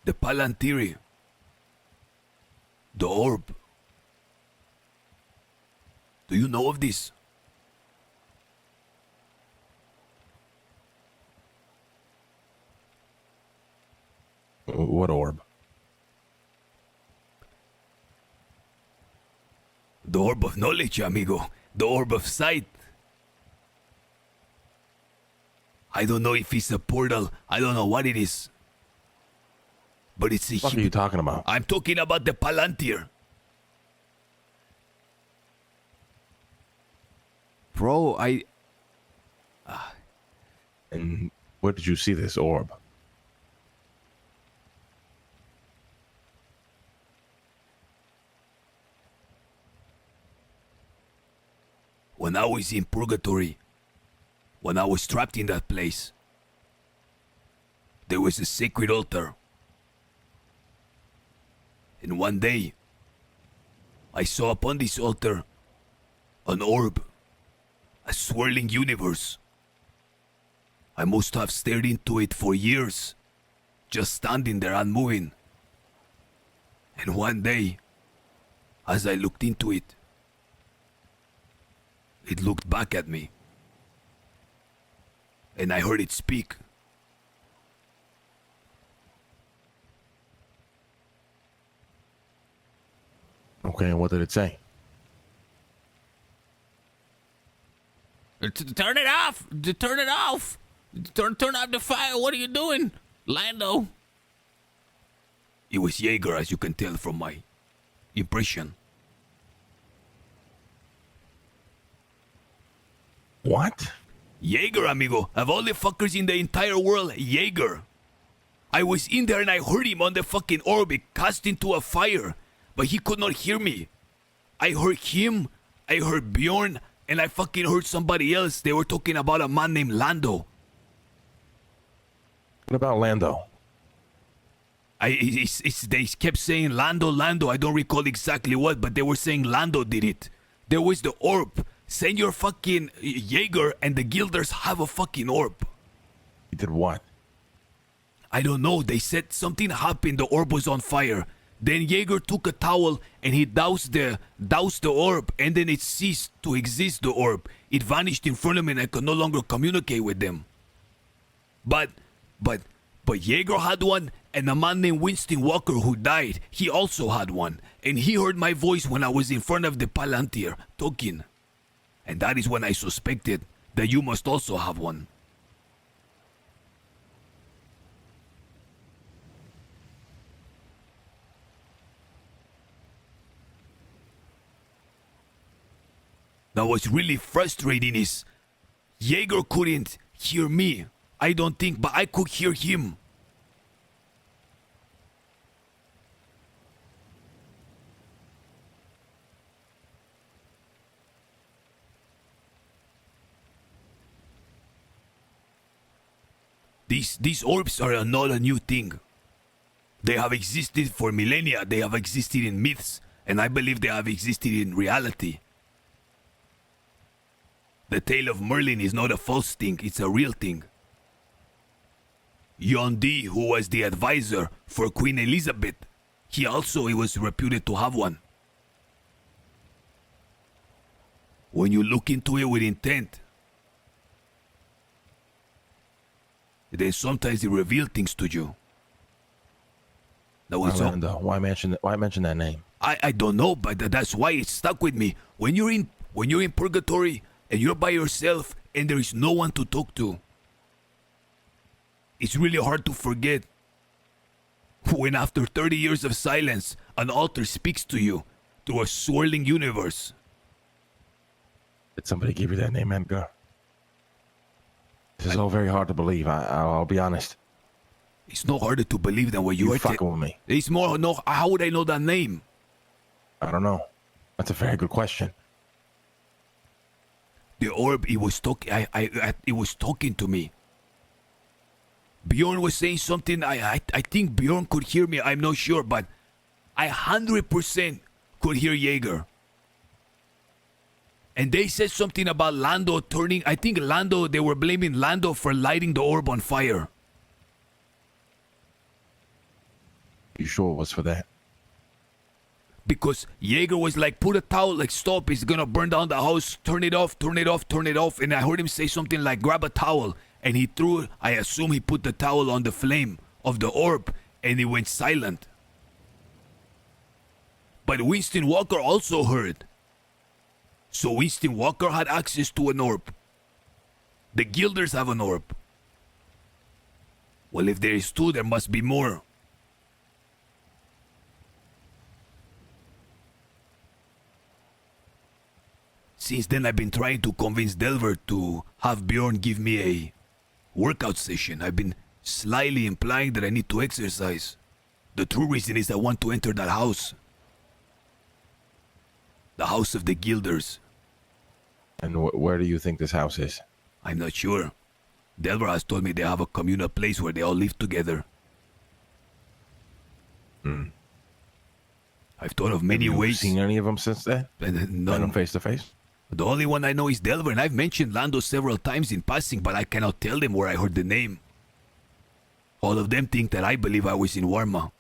The Palantiri. The orb. Do you know of this? What orb? The orb of knowledge, amigo. The orb of sight. I don't know if it's a portal. I don't know what it is. But it's a... What are you talking about? I'm talking about the Palantir. Bro, And where did you see this orb? When I was in purgatory, when I was trapped in that place, there was a sacred altar. And one day, I saw upon this altar an orb, a swirling universe. I must have stared into it for years, just standing there unmoving. And one day, as I looked into it, it looked back at me. And I heard it speak. Okay, and what did it say? Turn it off! Turn it off! Turn off the fire! What are you doing, Lando? It was Jaeger, as you can tell from my impression. What? Jaeger, amigo. Of all the fuckers in the entire world, Jaeger. I was in there and I heard him on the fucking orbit cast into a fire, but he could not hear me. I heard him, I heard Bjorn, and I fucking heard somebody else. They were talking about a man named Lando. What about Lando? They kept saying Lando, Lando. I don't recall exactly what, but they were saying Lando did it. There was the orb. Send your fucking Jaeger and the Guilders have a fucking orb. He did what? I don't know. They said something happened. The orb was on fire. Then Jaeger took a towel and he doused the orb, and then it ceased to exist. The orb. It vanished in front of me, and I could no longer communicate with them. But Jaeger had one, and a man named Winston Walker who died, he also had one, and he heard my voice when I was in front of the Palantir talking. And that is when I suspected that you must also have one. Now what's really frustrating is Jaeger couldn't hear me. I don't think, but I could hear him. These orbs are not a new thing. They have existed for millennia. They have existed in myths, and I believe they have existed in reality. The tale of Merlin is not a false thing, it's a real thing. John Dee, who was the advisor for Queen Elizabeth, he was reputed to have one. When you look into it with intent, then sometimes it reveals things to you. That was Lando. Why mention that name? I don't know, but that's why it stuck with me. When you're in purgatory and you're by yourself and there is no one to talk to, it's really hard to forget when after 30 years of silence, an altar speaks to you through a swirling universe. Did somebody give you that name, Edgar? This is all very hard to believe. I'll be honest. It's no harder to believe than what you are fucking with me. It's more, no, how would I know that name? I don't know. That's a very good question. The orb, it was talking to me. Bjorn was saying something. I think Bjorn could hear me. I'm not sure, but I 100% could hear Jaeger. And they said something about Lando turning. I think Lando, they were blaming Lando for lighting the orb on fire. You sure it was for that? Because Jaeger was like, put a towel, like, stop, it's gonna burn down the house, turn it off, turn it off, turn it off. And I heard him say something like, grab a towel. And he threw it. I assume he put the towel on the flame of the orb, and it went silent. But Winston Walker also heard. So Winston Walker had access to an orb. The Guilders have an orb. Well, if there is two, there must be more. Since then, I've been trying to convince Delver to have Bjorn give me a workout session. I've been slyly implying that I need to exercise. The true reason is I want to enter that house. The house of the Guilders. And where do you think this house is? I'm not sure. Delver has told me they have a communal place where they all live together. I've thought of many Have you ways. seen any of them since then? Met None. them face to face? The only one I know is Delver, and I've mentioned Lando several times in passing, but I cannot tell them where I heard the name. All of them think that I believe I was in Warma.